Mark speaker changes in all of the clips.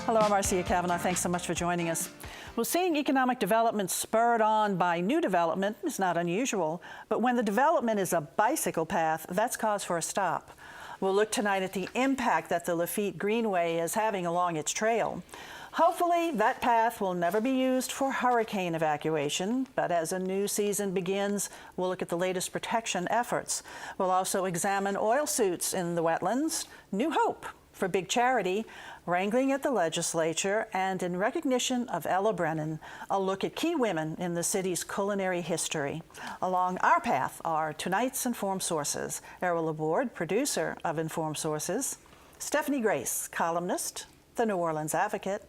Speaker 1: Hello, I'm Marcia Cavanaugh. Thanks so much for joining us. Well, seeing economic development spurred on by new development is not unusual, but when the development is a bicycle path, that's cause for a stop. We'll look tonight at the impact that the Lafitte Greenway is having along its trail. Hopefully, that path will never be used for hurricane evacuation, but as a new season begins, we'll look at the latest protection efforts. We'll also examine oil suits in the wetlands, new hope for big charity, wrangling at the legislature, and in recognition of Ella Brennan, a look at key women in the city's culinary history. Along our path are tonight's Informed Sources. Errol Laborde, producer of Informed Sources, Stephanie Grace, columnist, The New Orleans Advocate,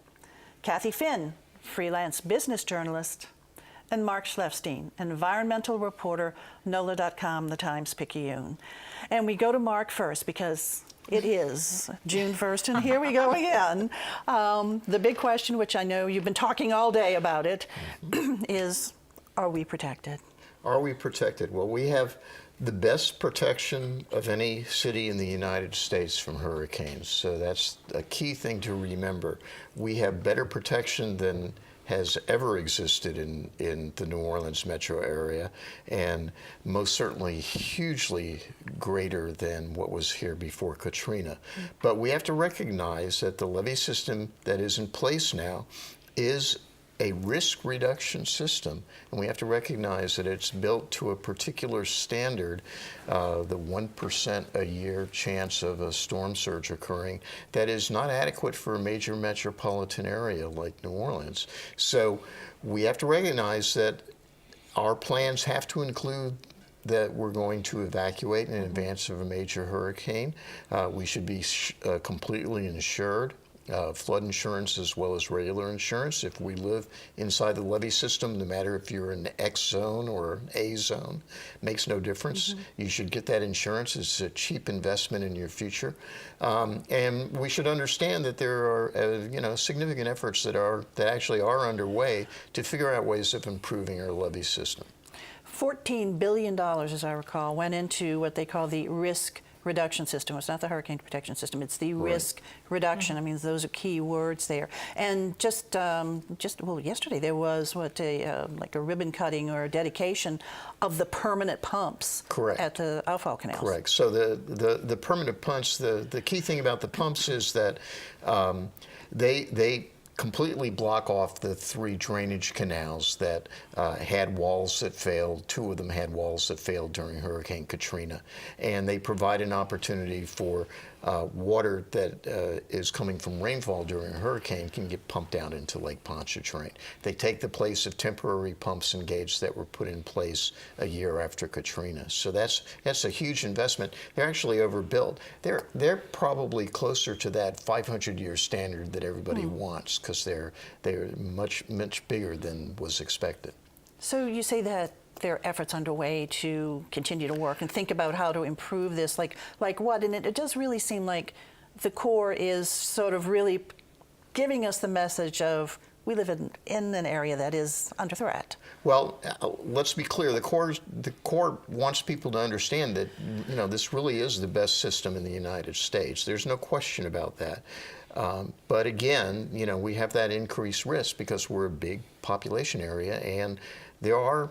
Speaker 1: Kathy Finn, freelance business journalist, and Mark Schlefstein, environmental reporter, NOLA.com, The Times-Picayune. And we go to Mark first because it is June 1st, and here we go again. The big question, which I know you've been talking all day about it, is, are we protected?
Speaker 2: Are we protected? Well, we have the best protection of any city in the United States from hurricanes. So that's a key thing to remember. We have better protection than has ever existed in the New Orleans metro area, and most certainly hugely greater than what was here before Katrina. But we have to recognize that the levee system that is in place now is a risk reduction system, and we have to recognize that it's built to a particular standard, the 1% a year chance of a storm surge occurring, that is not adequate for a major metropolitan area like New Orleans. So we have to recognize that our plans have to include that we're going to evacuate in advance of a major hurricane. We should be completely insured. Flood insurance as well as regular insurance. If we live inside the levee system, no matter if you're in the X zone or A zone, makes no difference. You should get that insurance. It's a cheap investment in your future. And we should understand that there are significant efforts that actually are underway to figure out ways of improving our levee system.
Speaker 1: $14 billion, as I recall, went into what they call the risk reduction system. It's not the hurricane protection system, it's the risk reduction. I mean, those are key words there. And just yesterday there was like a ribbon cutting or a dedication of the permanent pumps at the outfall canals.
Speaker 2: Correct. So the permanent pumps, the key thing about the pumps is that they completely block off the 3 drainage canals that had walls that failed. 2 of them had walls that failed during Hurricane Katrina. And they provide an opportunity for water that is coming from rainfall during a hurricane can get pumped out into Lake Pontchartrain. They take the place of temporary pumps and gates that were put in place a year after Katrina. So that's a huge investment. They're actually overbuilt. They're probably closer to that 500-year standard that everybody wants, because they're much bigger than was expected.
Speaker 1: So you say that there are efforts underway to continue to work and think about how to improve this, like what? And it does really seem like the Corps is sort of really giving us the message of we live in an area that is under threat.
Speaker 2: Well, let's be clear. The Corps wants people to understand that this really is the best system in the United States. There's no question about that. But again, we have that increased risk because we're a big population area, and there are,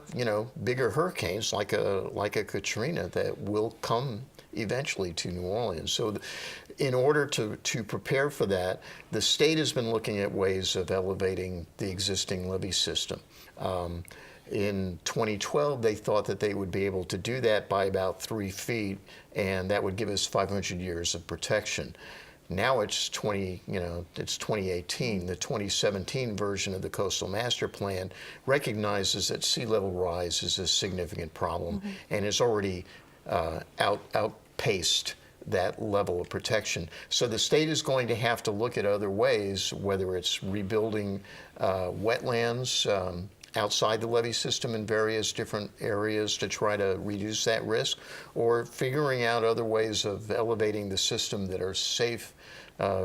Speaker 2: bigger hurricanes like a Katrina that will come eventually to New Orleans. So in order to prepare for that, the state has been looking at ways of elevating the existing levee system. In 2012, they thought that they would be able to do that by about 3 feet, and that would give us 500 years of protection. Now it's 2018. The 2017 version of the Coastal Master Plan recognizes that sea level rise is a significant problem and has already outpaced that level of protection. So the state is going to have to look at other ways, whether it's rebuilding wetlands outside the levee system in various different areas to try to reduce that risk, or figuring out other ways of elevating the system that are safe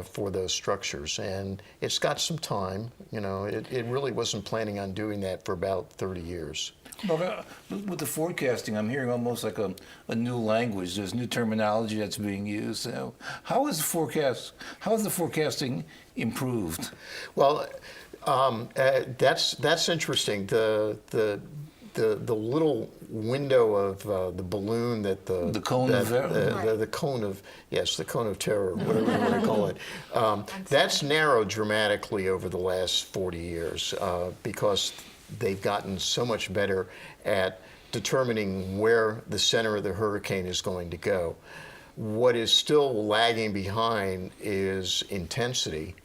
Speaker 2: for those structures. And it's got some time. It really wasn't planning on doing that for about 30 years.
Speaker 3: But with the forecasting, I'm hearing almost like a new language. There's new terminology that's being used. So how is the forecasting improved?
Speaker 2: Well, that's interesting. The little window of the balloon that
Speaker 3: The cone of
Speaker 2: the cone of the cone of terror, whatever you want to call it, that's narrowed dramatically over the last 40 years because they've gotten so much better at determining where the center of the hurricane is going to go. What is still lagging behind is intensity.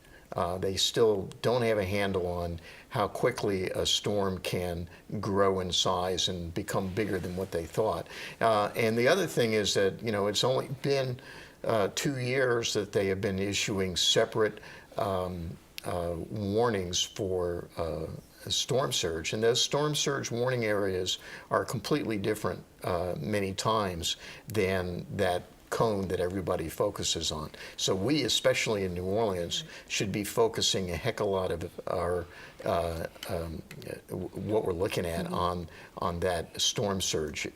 Speaker 2: They still don't have a handle on how quickly a storm can grow in size and become bigger than what they thought. And the other thing is that, it's only been 2 years that they have been issuing separate warnings for storm surge, and those storm surge warning areas are completely different many times than that cone that everybody focuses on. So we, especially in New Orleans, should be focusing a heck of a lot of our what we're looking at on that storm surge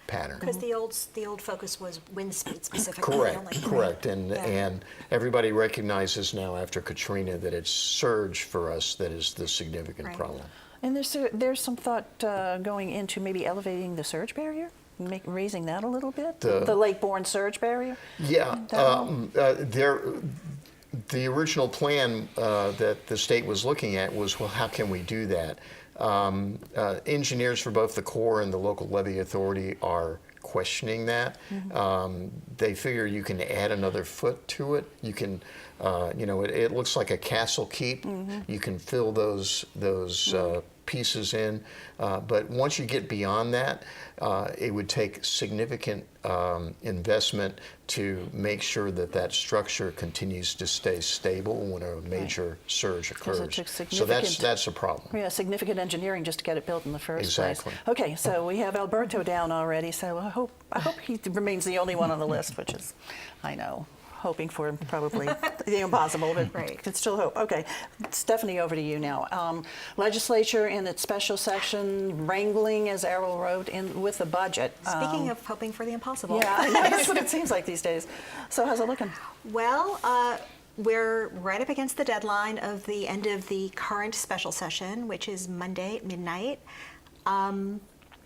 Speaker 2: pattern.
Speaker 4: Because the old focus was wind speed specifically.
Speaker 2: Correct. And everybody recognizes now after Katrina that it's surge for us that is the significant problem.
Speaker 1: And there's some thought going into maybe elevating the surge barrier, raising that a little bit, the lake-borne surge barrier.
Speaker 2: Yeah, the original plan that the state was looking at was, well, how can we do that? Engineers for both the Corps and the local levee authority are questioning that. They figure you can add another foot to it. You can, it looks like a castle keep. You can fill those pieces in, but once you get beyond that, it would take significant investment to make sure that that structure continues to stay stable when a major surge occurs. So that's a problem.
Speaker 1: Yeah, significant engineering just to get it built in the first place.
Speaker 2: Exactly.
Speaker 1: Okay, so we have Alberto down already, so I hope he remains the only one on the list, which is, I know, hoping for probably the impossible, but can still hope. Okay, Stephanie, over to you now. Legislature in its special session wrangling, as Errol wrote, with the budget.
Speaker 4: Speaking of hoping for the impossible.
Speaker 1: Yeah, I know, that's what it seems like these days. So how's it looking?
Speaker 4: Well, we're right up against the deadline of the end of the current special session, which is Monday at midnight.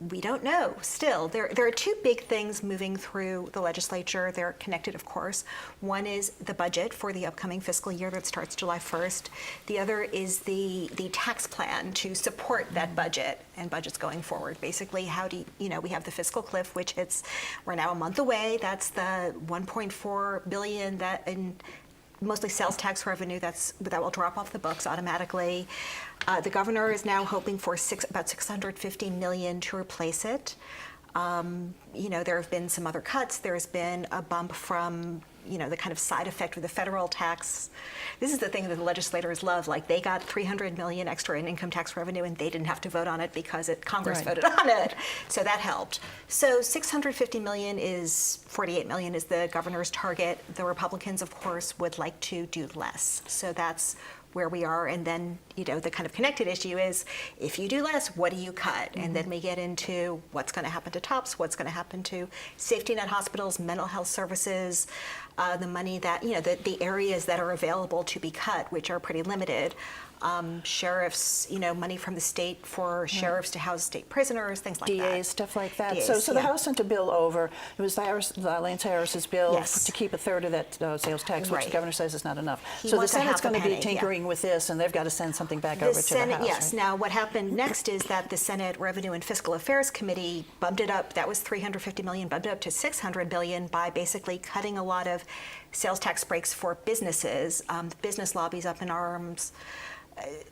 Speaker 4: We don't know still. There are two big things moving through the legislature. They're connected, of course. One is the budget for the upcoming fiscal year that starts July 1st. The other is the tax plan to support that budget and budgets going forward. Basically, how do we have the fiscal cliff, which we're now a month away. That's the $1.4 billion that in mostly sales tax revenue that will drop off the books automatically. The governor is now hoping for about $650 million to replace it. There have been some other cuts. There's been a bump from the kind of side effect of the federal tax. This is the thing that the legislators love. Like, they got $300 million extra in income tax revenue, and they didn't have to vote on it because Congress voted on it. So that helped. So $650 million $48 million is the governor's target. The Republicans, of course, would like to do less. So that's where we are. And then, the kind of connected issue is, if you do less, what do you cut? And then we get into what's going to happen to TOPS, what's going to happen to safety net hospitals, mental health services, the money that, the areas that are available to be cut, which are pretty limited. Sheriffs, money from the state for sheriffs to house state prisoners, things like that.
Speaker 1: DAs, stuff like that.
Speaker 4: DAs,
Speaker 1: so the House sent a bill over. It was Lance Harris's bill to keep a third of that sales tax, which the governor says is not enough. So the Senate's going to be tinkering with this, and they've got to send something back over to the House.
Speaker 4: Yes.
Speaker 1: Right?
Speaker 4: Now, what happened next is that the Senate Revenue and Fiscal Affairs Committee bumped it up. That was $350 million, bumped it up to $600 billion by basically cutting a lot of sales tax breaks for businesses. Business lobbies up in arms.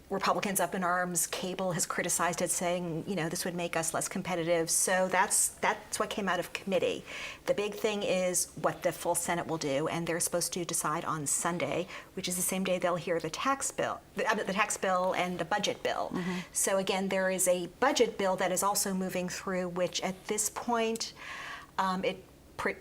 Speaker 4: Republicans up in arms. Cable has criticized it, saying, this would make us less competitive. So that's what came out of committee. The big thing is what the full Senate will do, and they're supposed to decide on Sunday, which is the same day they'll hear the tax bill and the budget bill. So again, there is a budget bill that is also moving through, which at this point,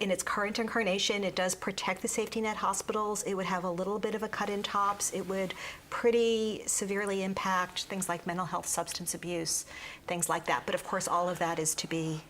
Speaker 4: in its current incarnation, it does protect the safety net hospitals. It would have a little bit of a cut in tops. It would pretty severely impact things like mental health, substance abuse, things like that. But of course, all of that is to be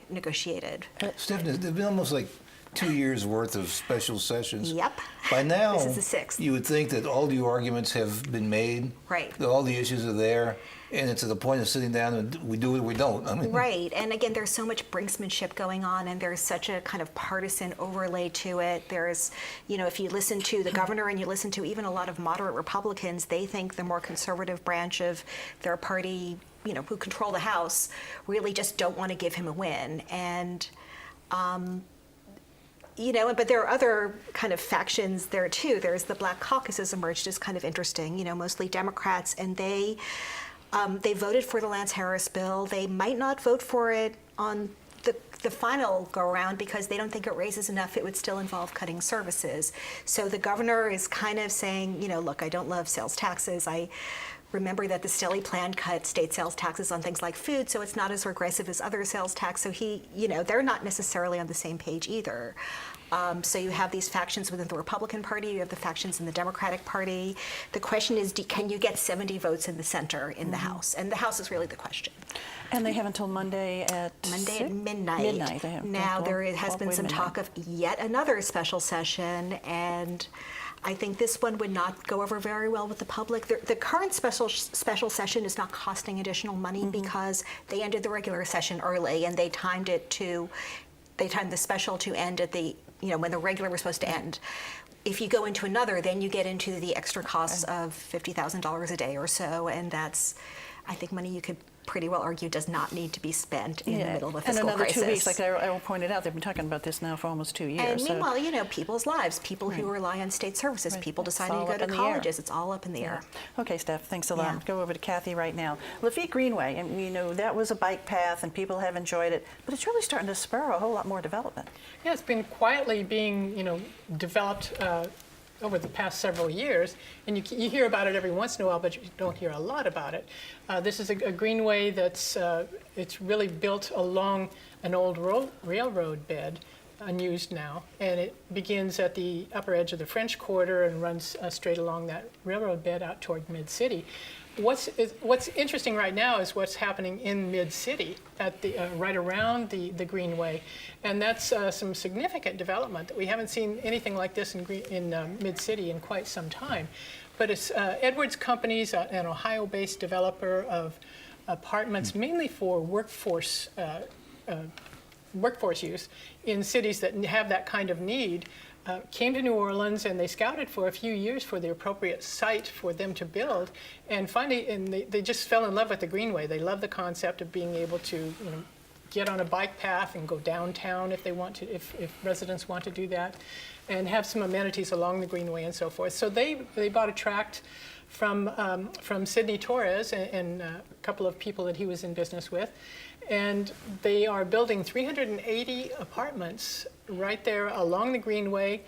Speaker 4: negotiated.
Speaker 3: Stephanie, there's been almost like 2 years worth of special sessions.
Speaker 4: Yep.
Speaker 3: By now,
Speaker 4: This is the sixth.
Speaker 3: you would think that all the arguments have been made.
Speaker 4: Right.
Speaker 3: That all the issues are there, and it's at the point of sitting down and we do it or we don't. I mean,
Speaker 4: Right, and again, there's so much brinksmanship going on, and there's such a kind of partisan overlay to it. There's, if you listen to the governor and you listen to even a lot of moderate Republicans, they think the more conservative branch of their party, who control the House, really just don't want to give him a win. And, but there are other kind of factions there too. There's the Black Caucus has emerged as kind of interesting, mostly Democrats, and they voted for the Lance Harris bill. They might not vote for it on the final go-around because they don't think it raises enough. It would still involve cutting services. So the governor is kind of saying, look, I don't love sales taxes. I remember that the Stelly plan cut state sales taxes on things like food, so it's not as regressive as other sales tax. So they're not necessarily on the same page either. So you have these factions within the Republican Party, you have the factions in the Democratic Party. The question is, can you get 70 votes in the center in the House? And the House is really the question.
Speaker 1: And they have until Monday at
Speaker 4: midnight.
Speaker 1: Midnight. They have.
Speaker 4: Now there has been some talk of yet another special session, and I think this one would not go over very well with the public. The current special session is not costing additional money because they ended the regular session early, and they timed the special to end at the when the regular was supposed to end. If you go into another, then you get into the extra costs of $50,000 a day or so, and that's, I think, money you could pretty well argue does not need to be spent in the middle of a fiscal
Speaker 1: and another
Speaker 4: crisis.
Speaker 1: 2 weeks, like Errol pointed out, they've been talking about this now for almost 2 years.
Speaker 4: And meanwhile, people's lives, people who rely on state services, people deciding to go to colleges, it's all up in the air.
Speaker 1: Okay, Steph, thanks a lot.
Speaker 4: Yeah.
Speaker 1: Go over to Kathy right now. Lafitte Greenway, and that was a bike path and people have enjoyed it, but it's really starting to spur a whole lot more development.
Speaker 5: Yeah, it's been quietly being, developed over the past several years, and you hear about it every once in a while, but you don't hear a lot about it. This is a greenway that's it's really built along an old railroad bed, unused now, and it begins at the upper edge of the French Quarter and runs straight along that railroad bed out toward Mid-City. What's interesting right now is what's happening in Mid-City, at the right around the Greenway, and that's some significant development. That we haven't seen anything like this in Mid-City in quite some time. But it's Edwards Companies, an Ohio-based developer of apartments, mainly for workforce use in cities that have that kind of need. Came to New Orleans, and they scouted for a few years for the appropriate site for them to build, and finally, they just fell in love with the Greenway. They love the concept of being able to, get on a bike path and go downtown if they want to, if residents want to do that, and have some amenities along the Greenway and so forth. So they bought a tract from Sidney Torres and a couple of people that he was in business with, and they are building 380 apartments right there along the Greenway,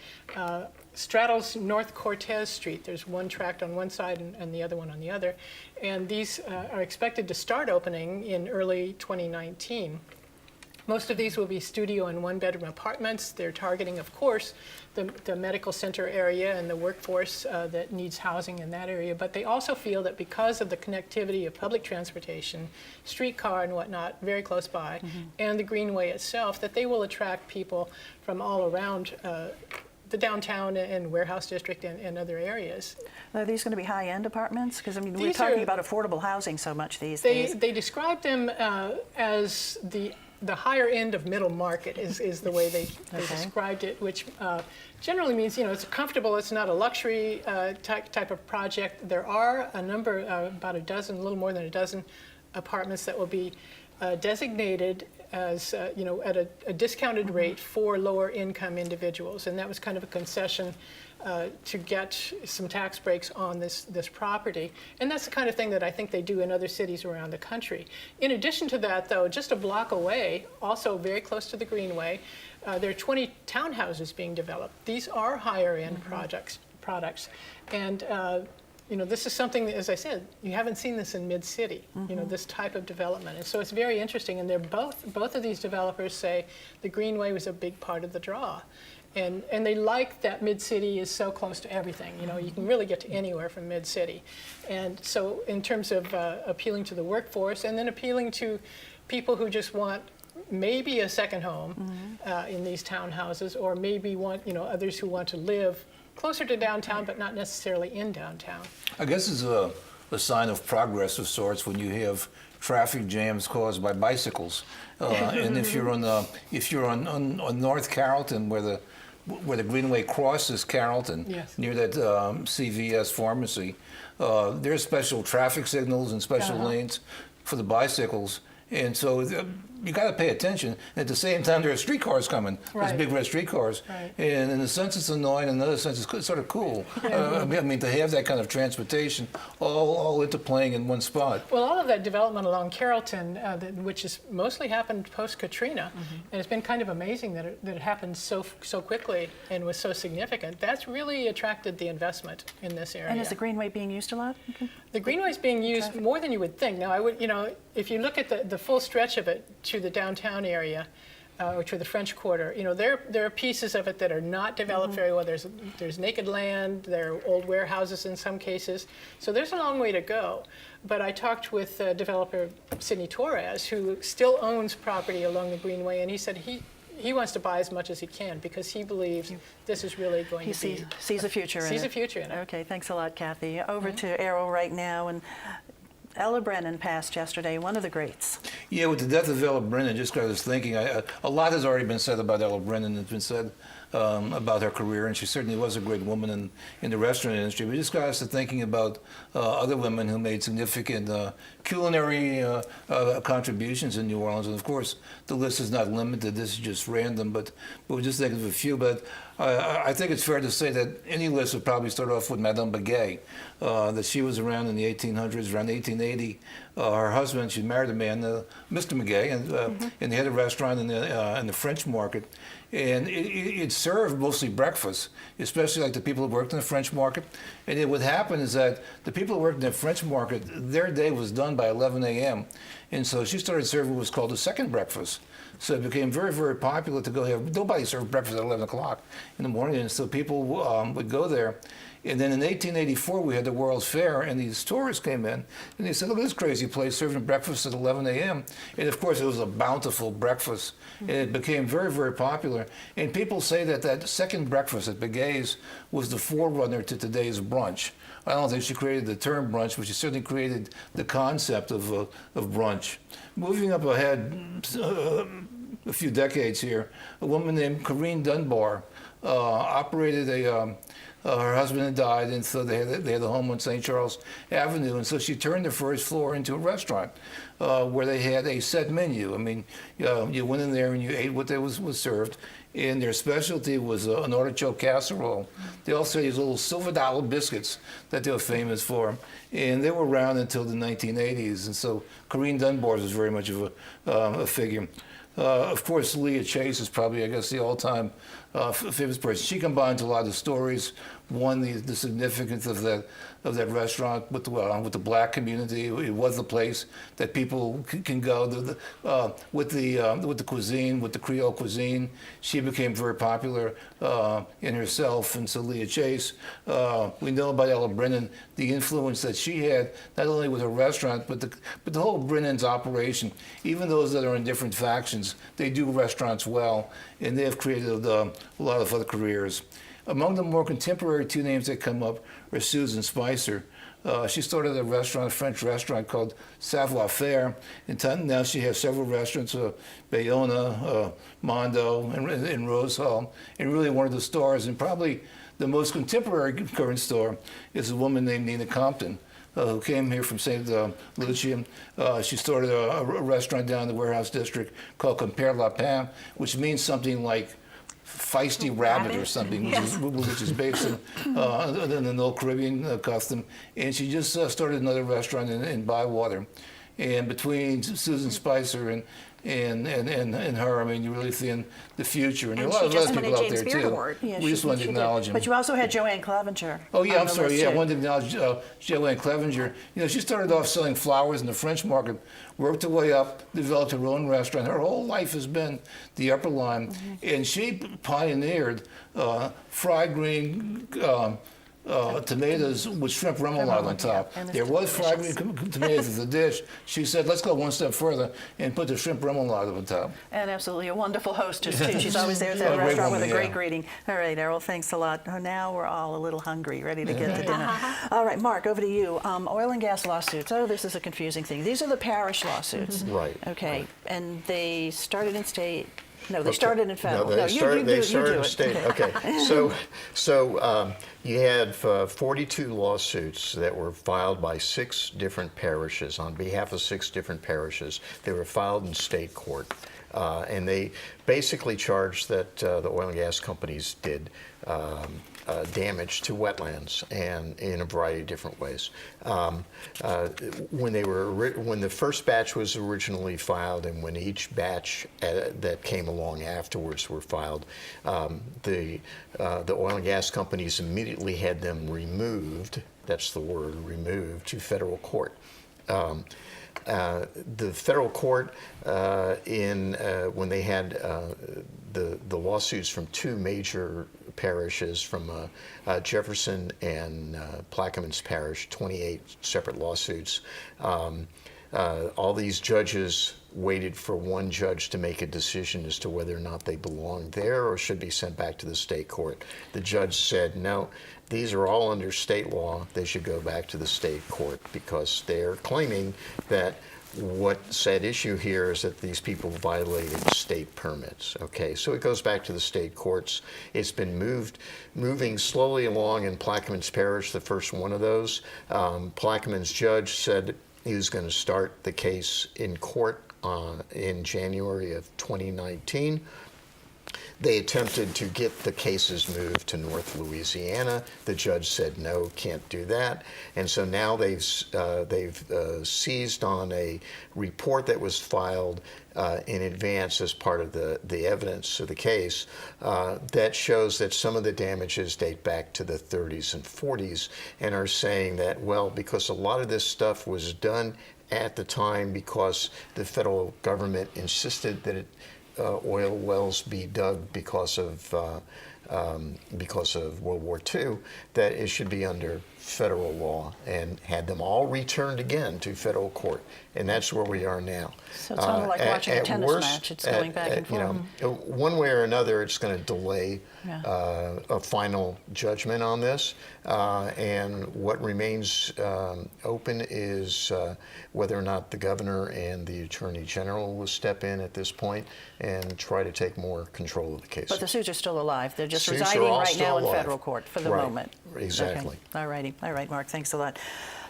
Speaker 5: straddles North Cortez Street. There's one tract on one side and the other one on the other. And these are expected to start opening in early 2019. Most of these will be studio and one-bedroom apartments. They're targeting, of course, the medical center area and the workforce that needs housing in that area. But they also feel that because of the connectivity of public transportation, streetcar and whatnot, very close by, and the Greenway itself, that they will attract people from all around the downtown and warehouse district and other areas.
Speaker 1: Are these going to be high-end apartments? Because, we're
Speaker 5: These
Speaker 1: talking
Speaker 5: are-
Speaker 1: about affordable housing so much these days.
Speaker 5: They describe them as the higher end of middle market is the way they described it, which generally means, it's comfortable, it's not a luxury type of project. There are a number, about a dozen, a little more than a dozen apartments that will be designated as, at a discounted rate for lower income individuals. And that was kind of a concession to get some tax breaks on this property. And that's the kind of thing that I think they do in other cities around the country. In addition to that, though, just a block away, also very close to the Greenway, there are 20 townhouses being developed. These are higher end products. And this is something that, as I said, you haven't seen this in mid-city, this type of development. And so it's very interesting. And they're both of these developers say the Greenway was a big part of the draw. And they like that mid-city is so close to everything. You can really get to anywhere from mid-city. And so in terms of appealing to the workforce and then appealing to people who just want maybe a second home in these townhouses, or maybe want, others who want to live closer to downtown, but not necessarily in downtown.
Speaker 3: I guess it's a sign of progress of sorts when you have traffic jams caused by bicycles, and if you're on North Carrollton, where the Greenway crosses Carrollton,
Speaker 5: Yes.
Speaker 3: near that CVS pharmacy, there's special traffic signals and special lanes for the bicycles. And so you got to pay attention. At the same time, there are streetcars coming.
Speaker 5: Right.
Speaker 3: Those big red streetcars.
Speaker 5: Right.
Speaker 3: And in a sense, it's annoying. In another sense, it's sort of cool. I mean, to have that kind of transportation all interplaying in one spot.
Speaker 5: Well, all of that development along Carrollton, which has mostly happened post-Katrina, and it's been kind of amazing that it happened so quickly and was so significant. That's really attracted the investment in this area.
Speaker 1: And is the Greenway being used a lot?
Speaker 5: The Greenway is being used more than you would think. Now, I would, if you look at the full stretch of it to the downtown area, or to the French Quarter, there are pieces of it that are not developed very well. There's naked land, there are old warehouses in some cases, so there's a long way to go. But I talked with developer Sidney Torres, who still owns property along the Greenway, and he said he wants to buy as much as he can because he believes this is really going to be...
Speaker 1: He sees a future in it.
Speaker 5: Sees a future in it.
Speaker 1: Okay, thanks a lot, Kathy. Over to Arrow right now, and Ella Brennan passed yesterday, one of the greats.
Speaker 3: Yeah, with the death of Ella Brennan, just got us thinking, a lot has already been said about Ella Brennan. It's been said about her career, and she certainly was a great woman in the restaurant industry. We just got us to thinking about other women who made significant culinary contributions in New Orleans. And of course, the list is not limited. This is just random, but we'll just think of a few. But I think it's fair to say that any list would probably start off with Madame Begay, that she was around in the 1800s, around 1880. Her husband, she married a man, Mr. Begay, and they had a restaurant in the French Market. And it served mostly breakfast, especially like the people who worked in the French Market. And it would happen is that the people who worked in the French Market, their day was done by 11 a.m. And so she started serving what was called a second breakfast. So it became very, very popular to go have, nobody served breakfast at 11 o'clock in the morning. And so people would go there. And then in 1884, we had the World's Fair, and these tourists came in, and they said, look at this crazy place serving breakfast at 11 a.m. And of course, it was a bountiful breakfast, and it became very, very popular. And people say that that second breakfast at Begay's was the forerunner to today's brunch. I don't think she created the term brunch, but she certainly created the concept of brunch. Moving up ahead a few decades here, a woman named Corinne Dunbar operated her husband had died, and so they had a home on St. Charles Avenue, and so she turned the first floor into a restaurant where they had a set menu. I mean, you went in there and you ate what was served, and their specialty was an artichoke casserole. They also had these little silver dollar biscuits that they were famous for, and they were around until the 1980s, and so Corinne Dunbar was very much of a figure. Of course, Leah Chase is probably, I guess, the all-time famous person. She combines a lot of stories. One, the significance of that restaurant with the black community. It was the place that people can go with the cuisine, with the Creole cuisine. She became very popular in herself, and so Leah Chase. We know about Ella Brennan, the influence that she had, not only with her restaurant, but the whole Brennan's operation. Even those that are in different factions, they do restaurants well, and they have created a lot of other careers. Among the more contemporary two names that come up are Susan Spicer. She started a French restaurant called Savoir Faire. Now she has several restaurants, Bayona, Mondo, and Rose Hall. And really one of the stars, and probably the most contemporary current star, is a woman named Nina Compton, who came here from St. Lucia. She started a restaurant down in the Warehouse District called Compère Lapin, which means something like feisty rabbit or something, which is based in an old Caribbean custom. And she just started another restaurant in Bywater. And between Susan Spicer and her, I mean, you really see in the future. And there are a lot
Speaker 4: she
Speaker 3: of
Speaker 4: just
Speaker 3: other
Speaker 4: won a
Speaker 3: people out
Speaker 4: James
Speaker 3: there
Speaker 4: Beard
Speaker 3: too.
Speaker 4: Award.
Speaker 1: Yeah,
Speaker 3: We just wanted to
Speaker 1: she did.
Speaker 3: acknowledge them.
Speaker 1: But you also had Joanne Clevenger.
Speaker 3: Oh yeah,
Speaker 1: on
Speaker 3: I'm
Speaker 1: the
Speaker 3: sorry.
Speaker 1: list,
Speaker 3: Yeah, I
Speaker 1: too.
Speaker 3: wanted to acknowledge Joanne Clevenger. You know, she started off selling flowers in the French market, worked her way up, developed her own restaurant. Her whole life has been the upper line, and she pioneered fried green tomatoes with shrimp remoulade on top.
Speaker 1: and it's
Speaker 3: There was fried
Speaker 1: delicious.
Speaker 3: green tomatoes as a dish. She said, "Let's go one step further and put the shrimp remoulade on top."
Speaker 1: And absolutely a wonderful hostess, too. She's always there at
Speaker 3: Oh,
Speaker 1: that
Speaker 3: great
Speaker 1: restaurant
Speaker 3: woman,
Speaker 1: with a great
Speaker 3: yeah.
Speaker 1: greeting. All right, Errol, thanks a lot. Oh, now we're all a little hungry, ready to get to dinner. All right, Mark, over to you. Oil and gas lawsuits. Oh, this is a confusing thing. These are the parish lawsuits.
Speaker 2: Right.
Speaker 1: Okay,
Speaker 2: right.
Speaker 1: and they started in state. No, they
Speaker 2: Okay.
Speaker 1: started in federal.
Speaker 2: No, they started
Speaker 1: do
Speaker 2: in
Speaker 1: it.
Speaker 2: state. Okay. So you had 42 lawsuits that were filed by 6 different parishes on behalf of 6 different parishes. They were filed in state court, and they basically charged that the oil and gas companies did damage to wetlands, and in a variety of different ways. When the first batch was originally filed, and when each batch that came along afterwards were filed, the oil and gas companies immediately had them removed. That's the word, removed, to federal court. The federal court, when they had the lawsuits from 2 major parishes, from Jefferson and Plaquemines Parish, 28 separate lawsuits. All these judges waited for one judge to make a decision as to whether or not they belonged there or should be sent back to the state court. The judge said, no, these are all under state law. They should go back to the state court because they're claiming that what's at issue here is that these people violated state permits. Okay, so it goes back to the state courts. It's been moving slowly along in Plaquemines Parish, the first one of those. Plaquemines judge said he was going to start the case in court in January of 2019. They attempted to get the cases moved to North Louisiana. The judge said, no, can't do that. And so now they've seized on a report that was filed in advance as part of the evidence of the case that shows that some of the damages date back to the 30s and 40s, and are saying that, well, because a lot of this stuff was done at the time because the federal government insisted that oil wells be dug because of World War II, that it should be under federal law, and had them all returned again to federal court. And that's where we are now.
Speaker 1: So it's kind of like watching a tennis match. It's going back and forth.
Speaker 2: One way or another, it's going to delay
Speaker 1: Yeah.
Speaker 2: a final judgment on this. And what remains open is whether or not the governor and the attorney general will step in at this point and try to take more control of the case.
Speaker 1: But the suits are still alive. They're just
Speaker 2: Suits are
Speaker 1: residing
Speaker 2: all
Speaker 1: right
Speaker 2: still
Speaker 1: now in
Speaker 2: alive.
Speaker 1: federal court for the
Speaker 2: Right.
Speaker 1: moment.
Speaker 2: Exactly.
Speaker 1: Okay. All righty. All right, Mark. Thanks a lot.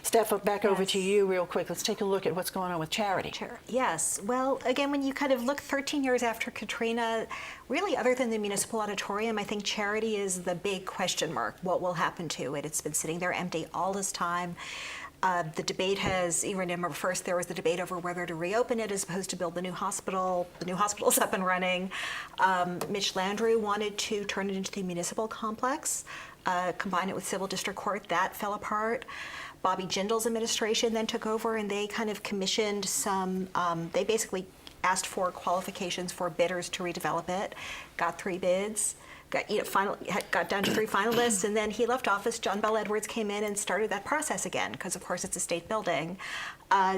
Speaker 1: Steph, back over to you real quick. Let's take a look at what's going on with charity.
Speaker 4: Sure. Yes. Well, again, when you kind of look 13 years after Katrina, really other than the municipal auditorium, I think charity is the big question mark. What will happen to it? It's been sitting there empty all this time. The debate has, you remember first there was the debate over whether to reopen it as opposed to build the new hospital. The new hospital's up and running. Mitch Landrieu wanted to turn it into the municipal complex, combine it with civil district court. That fell apart. Bobby Jindal's administration then took over, and they kind of commissioned some, they basically asked for qualifications for bidders to redevelop it, got 3 bids. Got down to 3 finalists, and then he left office. John Bell Edwards came in and started that process again, because of course it's a state building.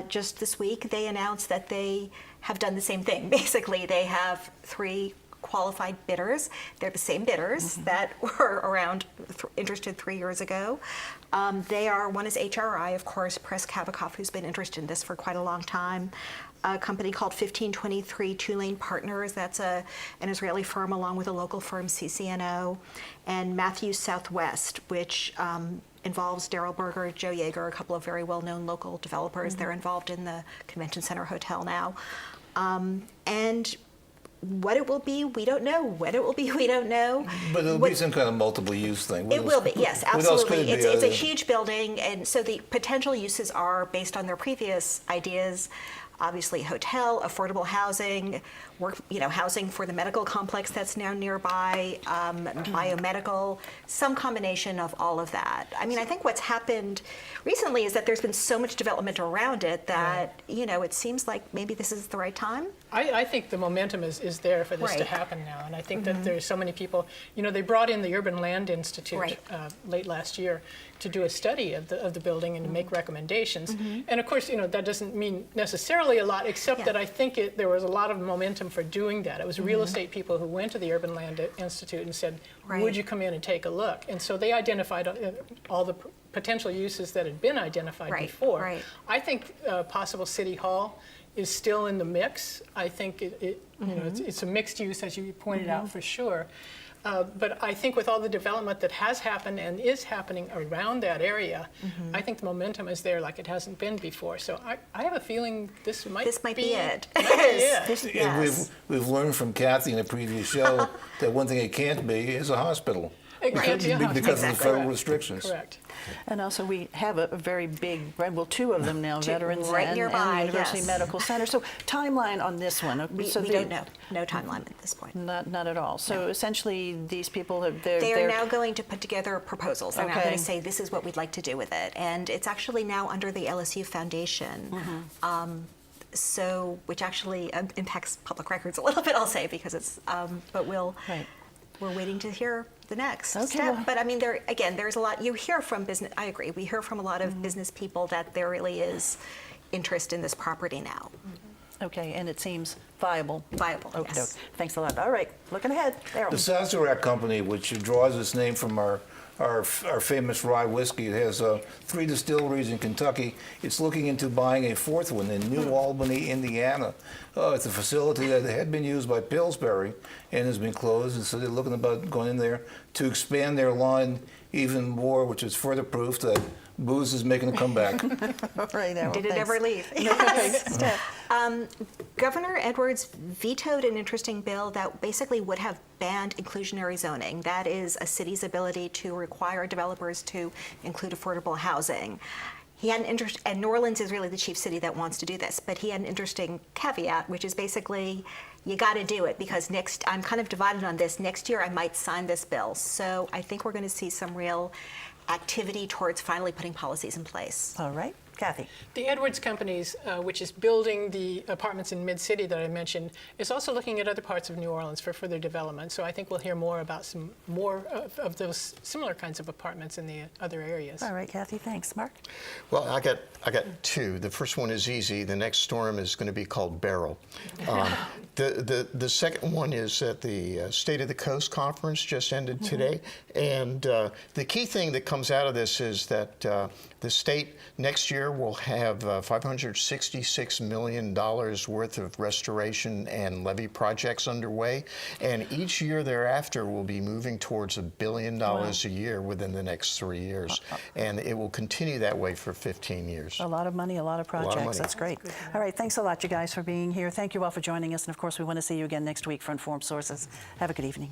Speaker 4: Just this week, they announced that they have done the same thing. Basically, they have 3 qualified bidders. They're the same bidders that were around interested 3 years ago. One is HRI, of course, Press Kavakov, who's been interested in this for quite a long time. A company called 1523 Tulane Partners, that's an Israeli firm along with a local firm, CCNO, and Matthews Southwest, which involves Daryl Berger, Joe Yeager, a couple of very well-known local developers. They're involved in the Convention Center Hotel now. And What it will be, we don't know. When it will be, we don't know.
Speaker 3: But it'll be some kind of multiple use thing. What
Speaker 4: It
Speaker 3: else-
Speaker 4: will be, yes,
Speaker 3: what else could
Speaker 4: absolutely.
Speaker 3: it be
Speaker 4: It's a
Speaker 3: other than-
Speaker 4: huge building, and so the potential uses are based on their previous ideas. Obviously, hotel, affordable housing, housing for the medical complex that's now nearby, biomedical, some combination of all of that. I mean, I think what's happened recently is that there's been so much development around it that, it seems like maybe this is the right time.
Speaker 5: I think the momentum is there for this to
Speaker 4: Right.
Speaker 5: happen now, and I think that there's so many people. They brought in the Urban Land Institute
Speaker 4: Right.
Speaker 5: late last year to do a study of the building and to make recommendations. And of course, that doesn't mean necessarily a lot, except
Speaker 4: Yeah.
Speaker 5: that I think there was a lot of momentum for doing that. It was real estate people who went to the Urban Land Institute and said,
Speaker 4: Right.
Speaker 5: "Would you come in and take a look?" And so they identified all the potential uses that had been identified
Speaker 4: Right,
Speaker 5: before.
Speaker 4: right.
Speaker 5: I think possible city hall is still in the mix. I think it's a mixed use, as you pointed out, for sure. But I think with all the development that has happened and is happening around that area, I think the momentum is there like it hasn't been before. So I have a feeling this might
Speaker 4: be it.
Speaker 5: might be it.
Speaker 3: And
Speaker 4: Yes.
Speaker 3: we've learned from Kathy in a previous show that one thing it can't be is a hospital.
Speaker 5: It can't be a hospital.
Speaker 3: Because of the federal
Speaker 5: Correct.
Speaker 3: restrictions.
Speaker 5: Correct.
Speaker 1: And also, we have a very big, well, two of them now, Veterans
Speaker 4: right
Speaker 1: and
Speaker 4: nearby,
Speaker 1: University
Speaker 4: yes.
Speaker 1: Medical Center. So timeline on this one.
Speaker 4: We don't know. No timeline at this point.
Speaker 1: Not at all. So essentially, these people,
Speaker 4: They are now going to put together proposals. They're now
Speaker 1: Okay.
Speaker 4: going to say, this is what we'd like to do with it. And it's actually now under the LSU Foundation. Which actually impacts public records a little bit, I'll say, because it's, but
Speaker 1: Right.
Speaker 4: we're waiting to hear the next
Speaker 1: Okay,
Speaker 4: step.
Speaker 1: well-
Speaker 4: But I mean, there's a lot, you hear from business, I agree, we hear from a lot of business people that there really is interest in this property now.
Speaker 1: Okay, and it seems viable.
Speaker 4: Viable,
Speaker 1: Okay,
Speaker 4: yes.
Speaker 1: thanks a lot. All right, looking ahead. Daryl.
Speaker 3: The Sazerac Company, which draws its name from our famous rye whiskey, it has 3 distilleries in Kentucky. It's looking into buying a 4th one in New Albany, Indiana. It's a facility that had been used by Pillsbury and has been closed, and so they're looking about going in there to expand their line even more, which is further proof that booze is making a comeback.
Speaker 1: All right, Daryl,
Speaker 4: Did it
Speaker 1: thanks.
Speaker 4: ever leave?
Speaker 1: Steph.
Speaker 4: Governor Edwards vetoed an interesting bill that basically would have banned inclusionary zoning. That is a city's ability to require developers to include affordable housing. He had an interest, and New Orleans is really the chief city that wants to do this, but he had an interesting caveat, which is basically, you got to do it because I'm kind of divided on this. Next year, I might sign this bill. So I think we're going to see some real activity towards finally putting policies in place.
Speaker 1: All right, Kathy.
Speaker 5: The Edwards Companies, which is building the apartments in Mid-City that I mentioned, is also looking at other parts of New Orleans for further development. So I think we'll hear more about some more of those similar kinds of apartments in the other areas.
Speaker 1: All right, Kathy, thanks. Mark?
Speaker 2: Well, I got 2. The first one is easy. The next storm is going to be called Beryl. The second one is that the State of the Coast Conference just ended today. And the key thing that comes out of this is that the state next year will have $566 million worth of restoration and levee projects underway. And each year thereafter will be moving towards $1 billion a year within the next 3 years. And it will continue that way for 15 years.
Speaker 1: A lot of money, a lot of projects.
Speaker 2: money.
Speaker 1: That's great. All right, thanks a lot, you guys, for being here. Thank you all for joining us. And of course, we want to see you again next week for Informed Sources. Have a good evening.